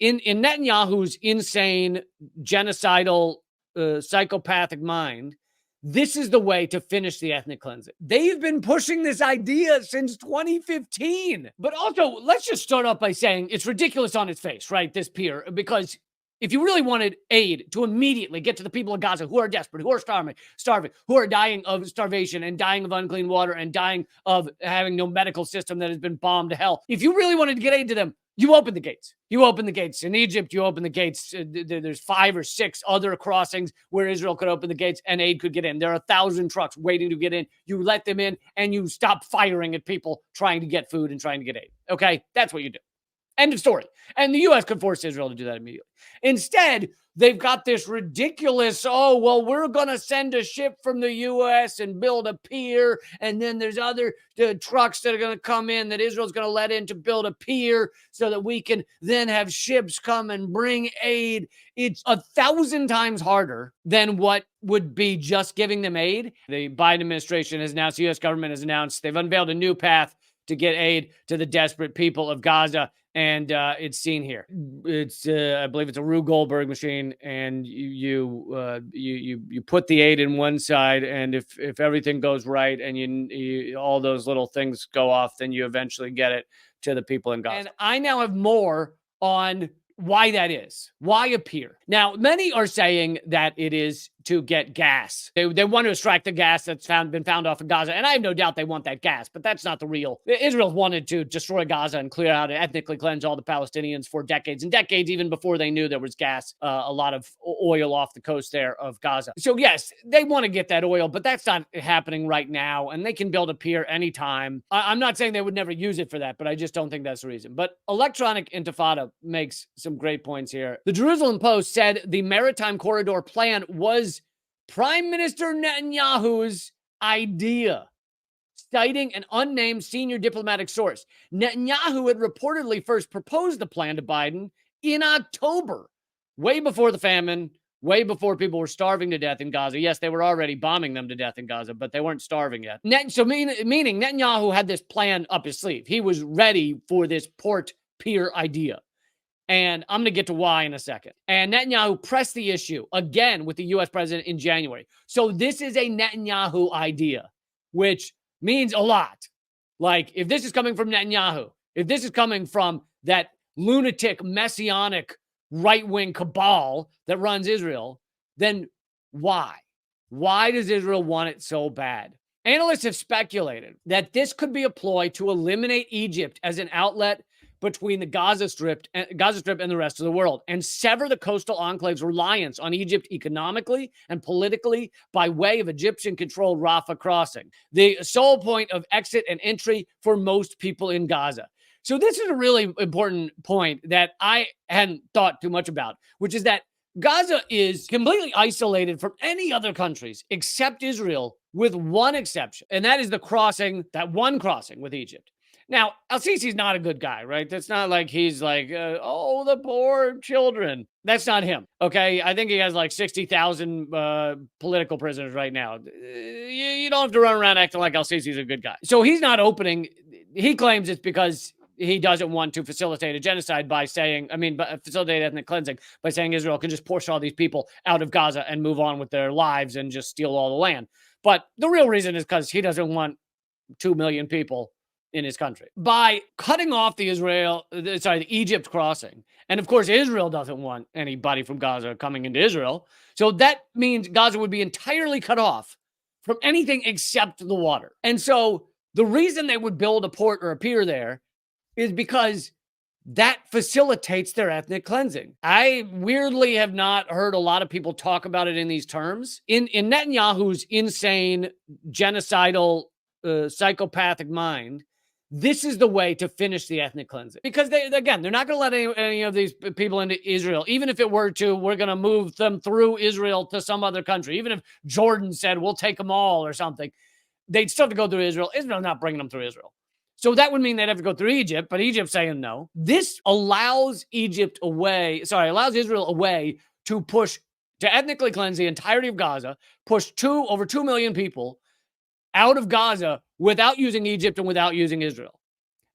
in Netanyahu's insane, genocidal, psychopathic mind, this is the way to finish the ethnic cleansing. They've been pushing this idea since 2015. But also, let's just start off by saying it's ridiculous on its face, right? This pier, because if you really wanted aid to immediately get to the people of Gaza who are desperate, who are starving, who are dying of starvation and dying of unclean water and dying of having no medical system that has been bombed to hell, if you really wanted to get aid to them, you open the gates. You open the gates. In Egypt, you open the gates. There's 5 or 6 other crossings where Israel could open the gates and aid could get in. There are 1,000 trucks waiting to get in. You let them in and you stop firing at people trying to get food and trying to get aid. Okay? That's what you do. End of story. And the U.S. could force Israel to do that immediately. Instead, they've got this ridiculous, we're going to send a ship from the U.S. and build a pier, and then there's other trucks that are going to come in that Israel's going to let in to build a pier so that we can then have ships come and bring aid. It's 1,000 times harder than what would be just giving them aid. The Biden administration has announced, the U.S. government has announced, they've unveiled a new path to get aid to the desperate people of Gaza. And it's seen here. It's I believe it's a Rube Goldberg machine, and you put the aid in one side, and if everything goes right, and you all those little things go off, then you eventually get it to the people in Gaza. And I now have more on why that is. Why a pier? Now, many are saying that it is to get gas. They want to extract the gas that's been found off of Gaza, and I have no doubt they want that gas, but that's not the real. Israel's wanted to destroy Gaza and clear out and ethnically cleanse all the Palestinians for decades and decades, even before they knew there was gas, a lot of oil off the coast there of Gaza. So yes, they want to get that oil, but that's not happening right now, and they can build a pier anytime. I'm not saying they would never use it for that, but I just don't think that's the reason. But Electronic Intifada makes some great points here. The Jerusalem Post said the Maritime Corridor plan was Prime Minister Netanyahu's idea, citing an unnamed senior diplomatic source. Netanyahu had reportedly first proposed the plan to Biden in October, way before the famine, way before people were starving to death in Gaza. Yes, they were already bombing them to death in Gaza, but they weren't starving yet. Meaning Netanyahu had this plan up his sleeve. He was ready for this port pier idea. And I'm going to get to why in a second. And Netanyahu pressed the issue again with the U.S. president in January. So this is a Netanyahu idea, which means a lot. Like, if this is coming from Netanyahu, if this is coming from that lunatic, messianic, right-wing cabal that runs Israel, then why? Why does Israel want it so bad? Analysts have speculated that this could be a ploy to eliminate Egypt as an outlet between the Gaza Strip and the rest of the world, and sever the coastal enclave's reliance on Egypt economically and politically by way of Egyptian-controlled Rafah crossing, the sole point of exit and entry for most people in Gaza. So this is a really important point that I hadn't thought too much about, which is that Gaza is completely isolated from any other countries except Israel, with one exception, and that is that one crossing with Egypt. Now, al-Sisi's not a good guy, right? That's not like he's like, the poor children. That's not him, okay? I think he has like 60,000 political prisoners right now. You don't have to run around acting like al-Sisi's a good guy. So he's not opening. He claims it's because he doesn't want to facilitate a genocide facilitate ethnic cleansing by saying Israel can just push all these people out of Gaza and move on with their lives and just steal all the land. But the real reason is because he doesn't want 2 million people in his country. By cutting off the Egypt crossing, and of course Israel doesn't want anybody from Gaza coming into Israel, so that means Gaza would be entirely cut off from anything except the water. And so the reason they would build a port or a pier there is because that facilitates their ethnic cleansing. I weirdly have not heard a lot of people talk about it in these terms. In Netanyahu's insane, genocidal, psychopathic mind, this is the way to finish the ethnic cleansing. Because they're not going to let any of these people into Israel. Even if it were to, we're going to move them through Israel to some other country. Even if Jordan said, we'll take them all or something, they'd still have to go through Israel. Israel's not bringing them through Israel. So that would mean they'd have to go through Egypt, but Egypt's saying no. This allows Israel a way to push, to ethnically cleanse the entirety of Gaza, push over 2 million people out of Gaza without using Egypt and without using Israel.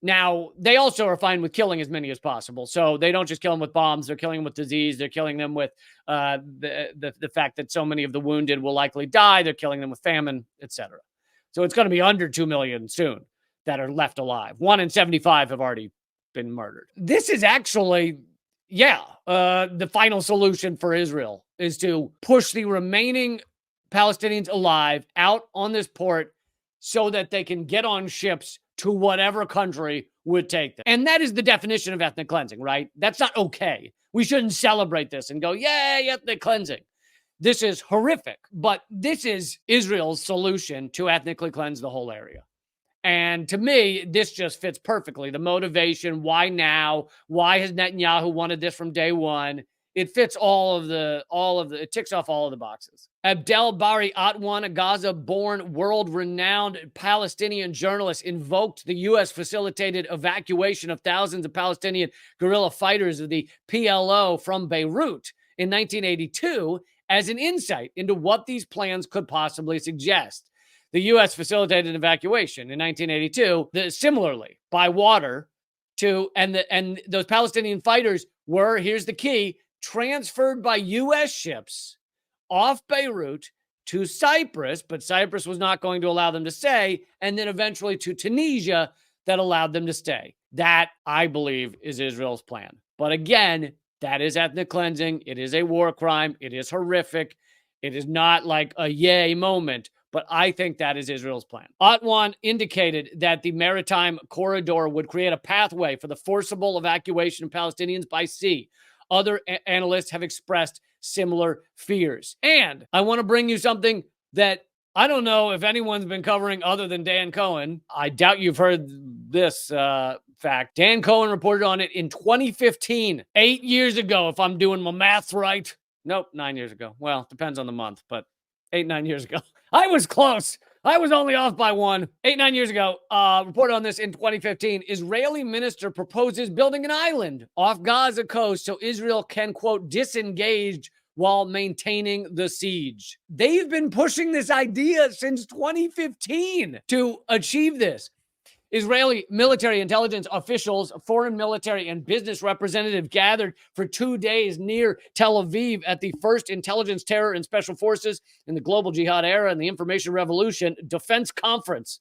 Now, they also are fine with killing as many as possible. So they don't just kill them with bombs. They're killing them with disease. They're killing them with the fact that so many of the wounded will likely die. They're killing them with famine, etc. So it's going to be under 2 million soon that are left alive. 1 in 75 have already been murdered. This is actually, the final solution for Israel is to push the remaining Palestinians alive out on this port so that they can get on ships to whatever country would take them. And that is the definition of ethnic cleansing, right? That's not okay. We shouldn't celebrate this and go, yay, ethnic cleansing. This is horrific, but this is Israel's solution to ethnically cleanse the whole area. And to me, this just fits perfectly. The motivation, why now? Why has Netanyahu wanted this from day one? It fits it ticks off all of the boxes. Abdel Bari Atwan, a Gaza-born, world-renowned Palestinian journalist, invoked the U.S. facilitated evacuation of thousands of Palestinian guerrilla fighters of the PLO from Beirut in 1982 as an insight into what these plans could possibly suggest. The U.S. facilitated an evacuation in 1982, similarly by water, and those Palestinian fighters were, here's the key, transferred by U.S. ships off Beirut to Cyprus, but Cyprus was not going to allow them to stay, and then eventually to Tunisia that allowed them to stay. That, I believe, is Israel's plan. But again, that is ethnic cleansing. It is a war crime. It is horrific. It is not like a yay moment, but I think that is Israel's plan. Atwan indicated that the maritime corridor would create a pathway for the forcible evacuation of Palestinians by sea. Other analysts have expressed similar fears. And I want to bring you something that I don't know if anyone's been covering other than Dan Cohen. I doubt you've heard this fact. Dan Cohen reported on it in 2015, 8 years ago, if I'm doing my math right. Nope, 9 years ago. Well, depends on the month, but 9 years ago. I was close. I was only off by 1. 9 years ago, reported on this in 2015. Israeli minister proposes building an island off Gaza coast so Israel can, quote, disengage while maintaining the siege. They've been pushing this idea since 2015 to achieve this. Israeli military intelligence officials, foreign military and business representatives gathered for 2 days near Tel Aviv at the first intelligence, terror, and special forces in the global jihad era and the information revolution defense conference.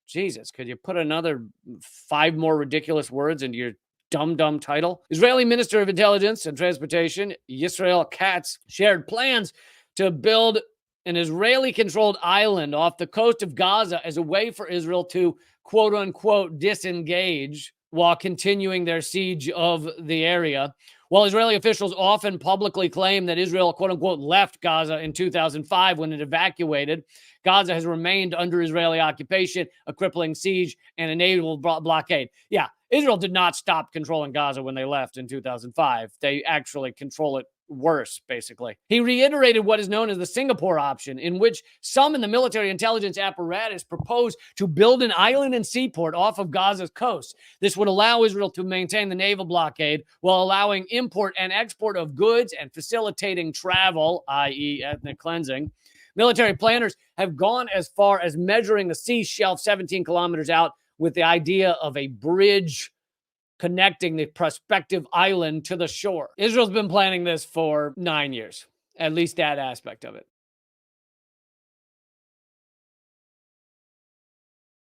Jesus, could you put another 5 more ridiculous words into your dumb title? Israeli Minister of Intelligence and Transportation, Yisrael Katz, shared plans to build an Israeli-controlled island off the coast of Gaza as a way for Israel to, quote-unquote, disengage while continuing their siege of the area. While Israeli officials often publicly claim that Israel, quote-unquote, left Gaza in 2005 when it evacuated, Gaza has remained under Israeli occupation, a crippling siege, and a naval blockade. Yeah, Israel did not stop controlling Gaza when they left in 2005. They actually control it worse, basically. He reiterated what is known as the Singapore option, in which some in the military intelligence apparatus propose to build an island and seaport off of Gaza's coast. This would allow Israel to maintain the naval blockade while allowing import and export of goods and facilitating travel, i.e. ethnic cleansing. Military planners have gone as far as measuring the sea shelf 17 kilometers out with the idea of a bridge connecting the prospective island to the shore. Israel's been planning this for 9 years, at least that aspect of it.